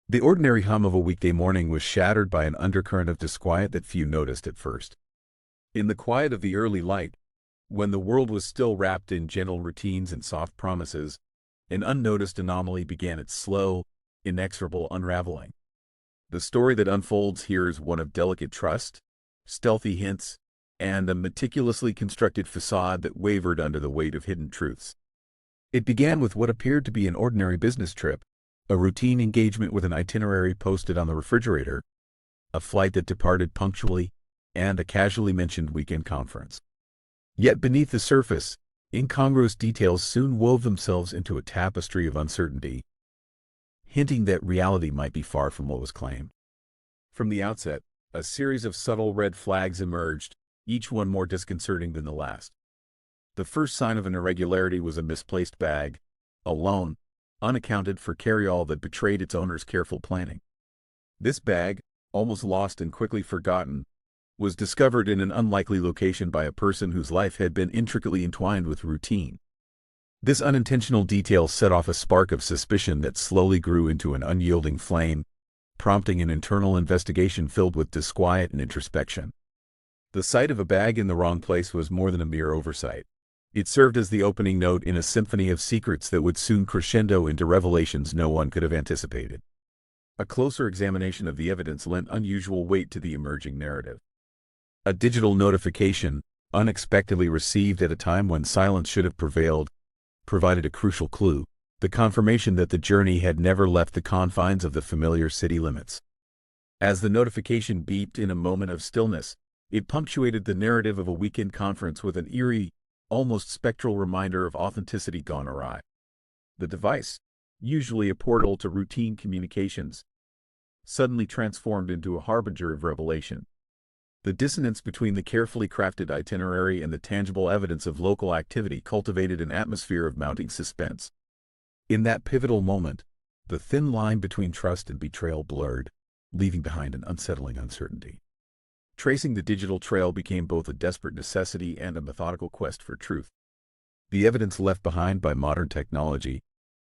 The ordinary hum of a weekday morning was shattered by an undercurrent of disquiet that few noticed at first. In the quiet of the early light, when the world was still wrapped in gentle routines and soft promises, an unnoticed anomaly began its slow, inexorable unraveling. The story that unfolds here is one of delicate trust, stealthy hints, and a meticulously constructed facade that wavered under the weight of hidden truths. It began with what appeared to be an ordinary business trip, a routine engagement with an itinerary posted on the refrigerator, a flight that departed punctually, and a casually mentioned weekend conference. Yet beneath the surface, incongruous details soon wove themselves into a tapestry of uncertainty, hinting that reality might be far from what was claimed. From the outset, a series of subtle red flags emerged, each one more disconcerting than the last. The first sign of an irregularity was a misplaced bag, a lone, unaccounted for carry-all that betrayed its owner's careful planning. This bag, almost lost and quickly forgotten, was discovered in an unlikely location by a person whose life had been intricately entwined with routine. This unintentional detail set off a spark of suspicion that slowly grew into an unyielding flame, prompting an internal investigation filled with disquiet and introspection. The sight of a bag in the wrong place was more than a mere oversight. It served as the opening note in a symphony of secrets that would soon crescendo into revelations no one could have anticipated. A closer examination of the evidence lent unusual weight to the emerging narrative. A digital notification, unexpectedly received at a time when silence should have prevailed, provided a crucial clue, the confirmation that the journey had never left the confines of the familiar city limits. As the notification beeped in a moment of stillness, it punctuated the narrative of a weekend conference with an eerie, almost spectral reminder of authenticity gone awry. The device, usually a portal to routine communications, suddenly transformed into a harbinger of revelation. The dissonance between the carefully crafted itinerary and the tangible evidence of local activity cultivated an atmosphere of mounting suspense. In that pivotal moment, the thin line between trust and betrayal blurred, leaving behind an unsettling uncertainty. Tracing the digital trail became both a desperate necessity and a methodical quest for truth. The evidence left behind by modern technology,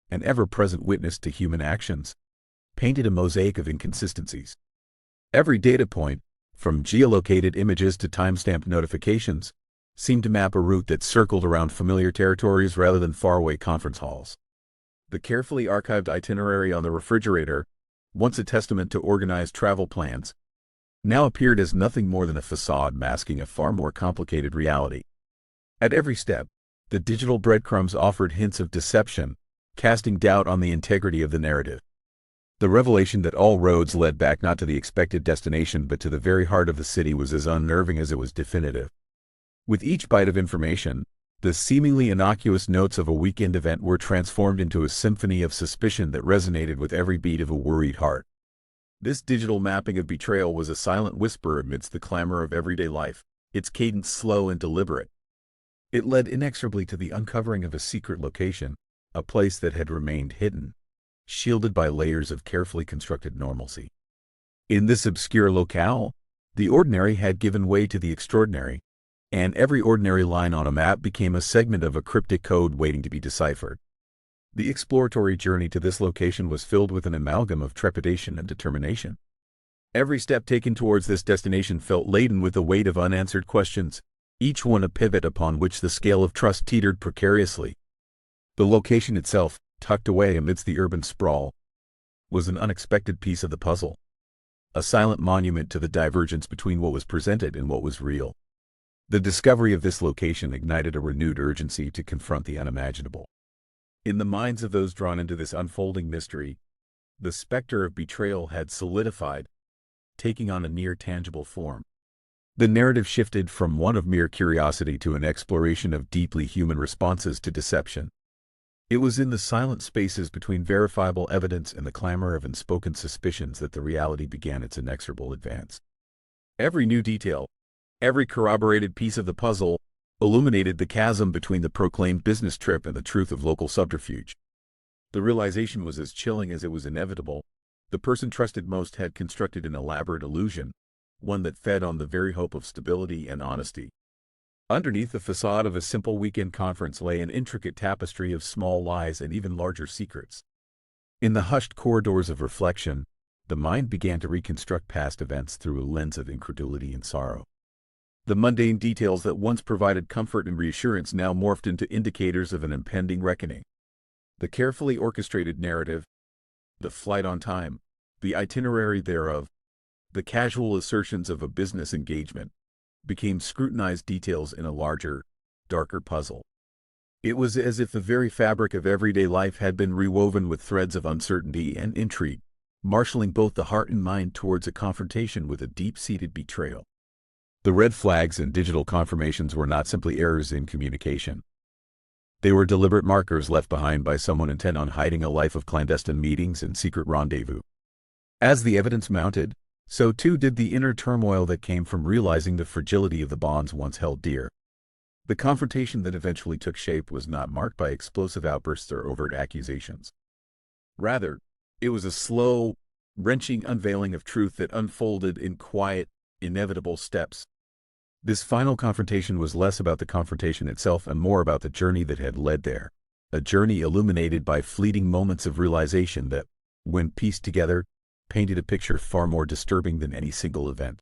an ever-present witness to human actions, painted a mosaic of inconsistencies. Every data point, from geolocated images to timestamped notifications, seemed to map a route that circled around familiar territories rather than faraway conference halls. The carefully archived itinerary on the refrigerator, once a testament to organized travel plans, now appeared as nothing more than a facade masking a far more complicated reality. At every step, the digital breadcrumbs offered hints of deception, casting doubt on the integrity of the narrative. The revelation that all roads led back not to the expected destination but to the very heart of the city was as unnerving as it was definitive. With each bite of information, the seemingly innocuous notes of a weekend event were transformed into a symphony of suspicion that resonated with every beat of a worried heart. This digital mapping of betrayal was a silent whisper amidst the clamor of everyday life, its cadence slow and deliberate. It led inexorably to the uncovering of a secret location, a place that had remained hidden, shielded by layers of carefully constructed normalcy. In this obscure locale, the ordinary had given way to the extraordinary, and every ordinary line on a map became a segment of a cryptic code waiting to be deciphered. The exploratory journey to this location was filled with an amalgam of trepidation and determination. Every step taken towards this destination felt laden with the weight of unanswered questions, each one a pivot upon which the scale of trust teetered precariously. The location itself, tucked away amidst the urban sprawl, was an unexpected piece of the puzzle, a silent monument to the divergence between what was presented and what was real. The discovery of this location ignited a renewed urgency to confront the unimaginable. In the minds of those drawn into this unfolding mystery, the specter of betrayal had solidified, taking on a near-tangible form. The narrative shifted from one of mere curiosity to an exploration of deeply human responses to deception. It was in the silent spaces between verifiable evidence and the clamor of unspoken suspicions that the reality began its inexorable advance. Every new detail, every corroborated piece of the puzzle, illuminated the chasm between the proclaimed business trip and the truth of local subterfuge. The realization was as chilling as it was inevitable. The person trusted most had constructed an elaborate illusion, one that fed on the very hope of stability and honesty. Underneath the facade of a simple weekend conference lay an intricate tapestry of small lies and even larger secrets. In the hushed corridors of reflection, the mind began to reconstruct past events through a lens of incredulity and sorrow. The mundane details that once provided comfort and reassurance now morphed into indicators of an impending reckoning. The carefully orchestrated narrative, the flight on time, the itinerary thereof, the casual assertions of a business engagement, became scrutinized details in a larger, darker puzzle. It was as if the very fabric of everyday life had been rewoven with threads of uncertainty and intrigue, marshaling both the heart and mind towards a confrontation with a deep-seated betrayal. The red flags and digital confirmations were not simply errors in communication. They were deliberate markers left behind by someone intent on hiding a life of clandestine meetings and secret rendezvous. As the evidence mounted, so too did the inner turmoil that came from realizing the fragility of the bonds once held dear. The confrontation that eventually took shape was not marked by explosive outbursts or overt accusations. Rather, it was a slow, wrenching unveiling of truth that unfolded in quiet, inevitable steps. This final confrontation was less about the confrontation itself and more about the journey that had led there, a journey illuminated by fleeting moments of realization that, when pieced together, painted a picture far more disturbing than any single event.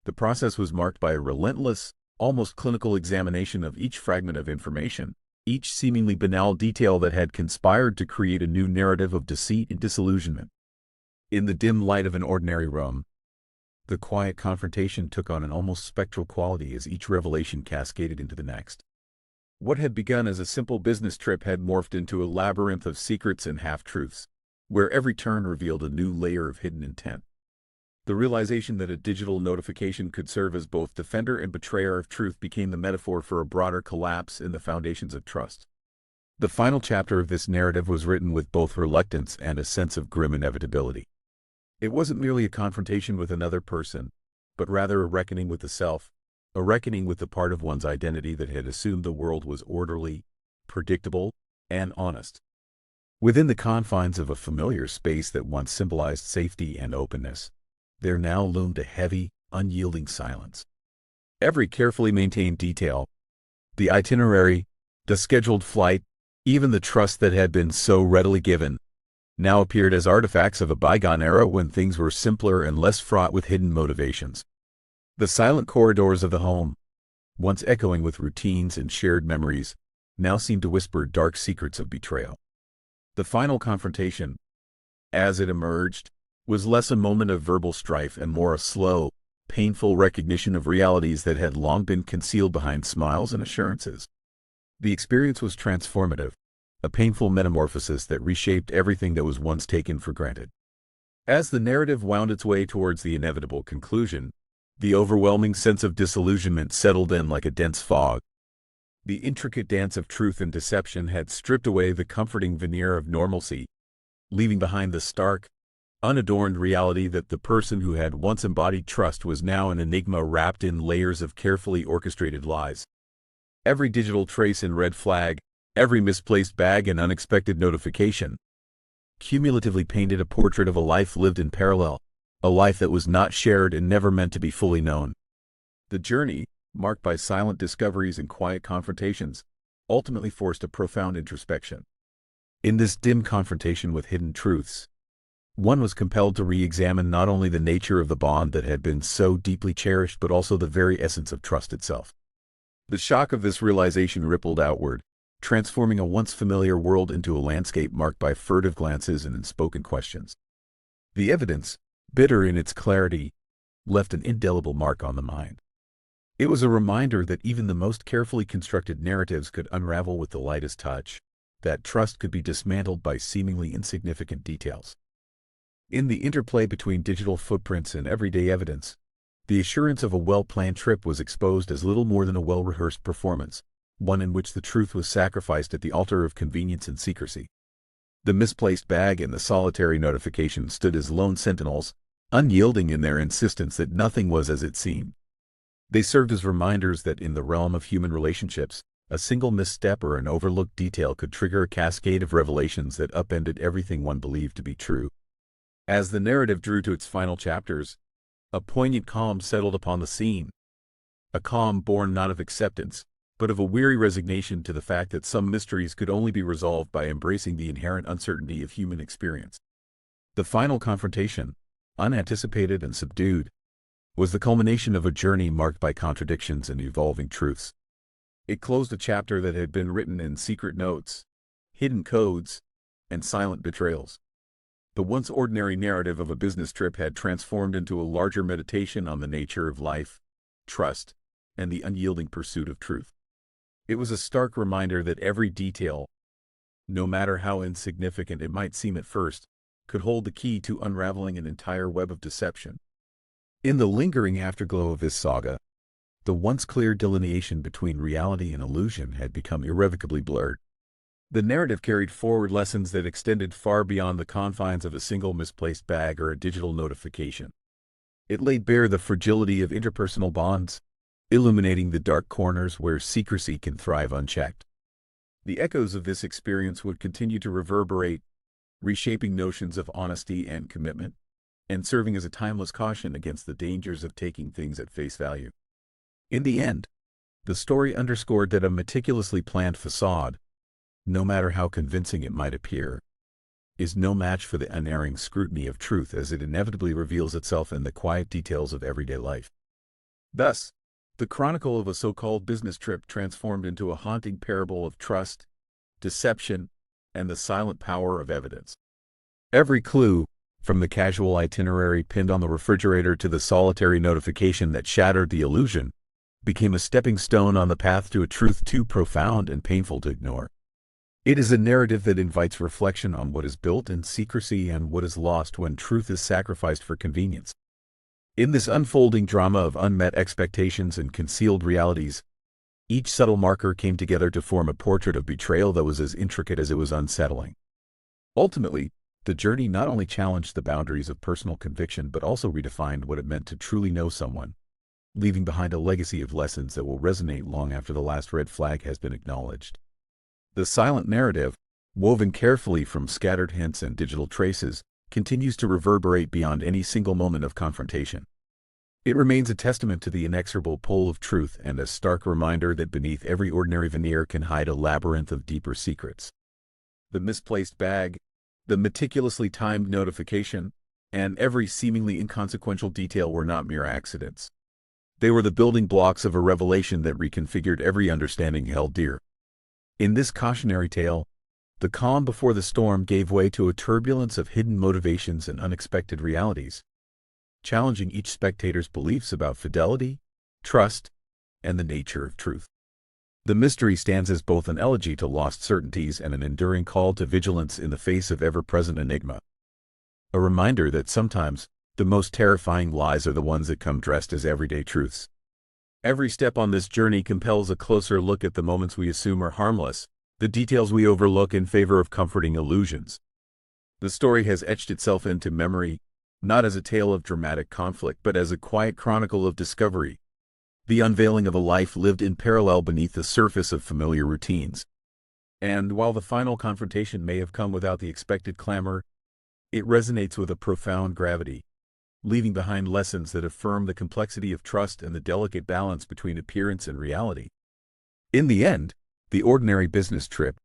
The process was marked by a relentless, almost clinical examination of each fragment of information, each seemingly banal detail that had conspired to create a new narrative of deceit and disillusionment. In the dim light of an ordinary room, the quiet confrontation took on an almost spectral quality as each revelation cascaded into the next. What had begun as a simple business trip had morphed into a labyrinth of secrets and half-truths, where every turn revealed a new layer of hidden intent. The realization that a digital notification could serve as both defender and betrayer of truth became the metaphor for a broader collapse in the foundations of trust. The final chapter of this narrative was written with both reluctance and a sense of grim inevitability. It wasn't merely a confrontation with another person, but rather a reckoning with the self, a reckoning with the part of one's identity that had assumed the world was orderly, predictable, and honest. Within the confines of a familiar space that once symbolized safety and openness, there now loomed a heavy, unyielding silence. Every carefully maintained detail, the itinerary, the scheduled flight, even the trust that had been so readily given, now appeared as artifacts of a bygone era when things were simpler and less fraught with hidden motivations. The silent corridors of the home, once echoing with routines and shared memories, now seemed to whisper dark secrets of betrayal. The final confrontation, as it emerged, was less a moment of verbal strife and more a slow, painful recognition of realities that had long been concealed behind smiles and assurances. The experience was transformative, a painful metamorphosis that reshaped everything that was once taken for granted. As the narrative wound its way towards the inevitable conclusion, the overwhelming sense of disillusionment settled in like a dense fog. The intricate dance of truth and deception had stripped away the comforting veneer of normalcy, leaving behind the stark, unadorned reality that the person who had once embodied trust was now an enigma wrapped in layers of carefully orchestrated lies. Every digital trace and red flag, every misplaced bag and unexpected notification, cumulatively painted a portrait of a life lived in parallel, a life that was not shared and never meant to be fully known. The journey, marked by silent discoveries and quiet confrontations, ultimately forced a profound introspection. In this dim confrontation with hidden truths, one was compelled to re-examine not only the nature of the bond that had been so deeply cherished but also the very essence of trust itself. The shock of this realization rippled outward, transforming a once familiar world into a landscape marked by furtive glances and unspoken questions. The evidence, bitter in its clarity, left an indelible mark on the mind. It was a reminder that even the most carefully constructed narratives could unravel with the lightest touch, that trust could be dismantled by seemingly insignificant details. In the interplay between digital footprints and everyday evidence, the assurance of a well-planned trip was exposed as little more than a well-rehearsed performance, one in which the truth was sacrificed at the altar of convenience and secrecy. The misplaced bag and the solitary notification stood as lone sentinels, unyielding in their insistence that nothing was as it seemed. They served as reminders that in the realm of human relationships, a single misstep or an overlooked detail could trigger a cascade of revelations that upended everything one believed to be true. As the narrative drew to its final chapters, a poignant calm settled upon the scene. A calm born not of acceptance, but of a weary resignation to the fact that some mysteries could only be resolved by embracing the inherent uncertainty of human experience. The final confrontation, unanticipated and subdued, was the culmination of a journey marked by contradictions and evolving truths. It closed a chapter that had been written in secret notes, hidden codes, and silent betrayals. The once ordinary narrative of a business trip had transformed into a larger meditation on the nature of life, trust, and the unyielding pursuit of truth. It was a stark reminder that every detail, no matter how insignificant it might seem at first, could hold the key to unraveling an entire web of deception. In the lingering afterglow of this saga, the once clear delineation between reality and illusion had become irrevocably blurred. The narrative carried forward lessons that extended far beyond the confines of a single misplaced bag or a digital notification. It laid bare the fragility of interpersonal bonds, illuminating the dark corners where secrecy can thrive unchecked. The echoes of this experience would continue to reverberate, reshaping notions of honesty and commitment, and serving as a timeless caution against the dangers of taking things at face value. In the end, the story underscored that a meticulously planned facade, no matter how convincing it might appear, is no match for the unerring scrutiny of truth as it inevitably reveals itself in the quiet details of everyday life. Thus, the chronicle of a so-called business trip transformed into a haunting parable of trust, deception, and the silent power of evidence. Every clue, from the casual itinerary pinned on the refrigerator to the solitary notification that shattered the illusion, became a stepping stone on the path to a truth too profound and painful to ignore. It is a narrative that invites reflection on what is built in secrecy and what is lost when truth is sacrificed for convenience. In this unfolding drama of unmet expectations and concealed realities, each subtle marker came together to form a portrait of betrayal that was as intricate as it was unsettling. Ultimately, the journey not only challenged the boundaries of personal conviction but also redefined what it meant to truly know someone, leaving behind a legacy of lessons that will resonate long after the last red flag has been acknowledged. The silent narrative, woven carefully from scattered hints and digital traces, continues to reverberate beyond any single moment of confrontation. It remains a testament to the inexorable pull of truth and a stark reminder that beneath every ordinary veneer can hide a labyrinth of deeper secrets. The misplaced bag, the meticulously timed notification, and every seemingly inconsequential detail were not mere accidents. They were the building blocks of a revelation that reconfigured every understanding held dear. In this cautionary tale, the calm before the storm gave way to a turbulence of hidden motivations and unexpected realities, challenging each spectator's beliefs about fidelity, trust, and the nature of truth. The mystery stands as both an elegy to lost certainties and an enduring call to vigilance in the face of ever-present enigma. A reminder that sometimes, the most terrifying lies are the ones that come dressed as everyday truths. Every step on this journey compels a closer look at the moments we assume are harmless, the details we overlook in favor of comforting illusions. The story has etched itself into memory, not as a tale of dramatic conflict but as a quiet chronicle of discovery, the unveiling of a life lived in parallel beneath the surface of familiar routines. And while the final confrontation may have come without the expected clamor, it resonates with a profound gravity, leaving behind lessons that affirm the complexity of trust and the delicate balance between appearance and reality. In the end, the ordinary business trip,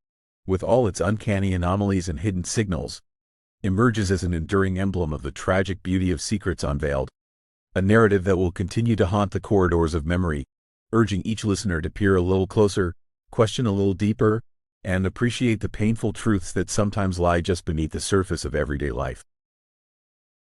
with all its uncanny anomalies and hidden signals, emerges as an enduring emblem of the tragic beauty of secrets unveiled, a narrative that will continue to haunt the corridors of memory, urging each listener to peer a little closer, question a little deeper, and appreciate the painful truths that sometimes lie just beneath the surface of everyday life.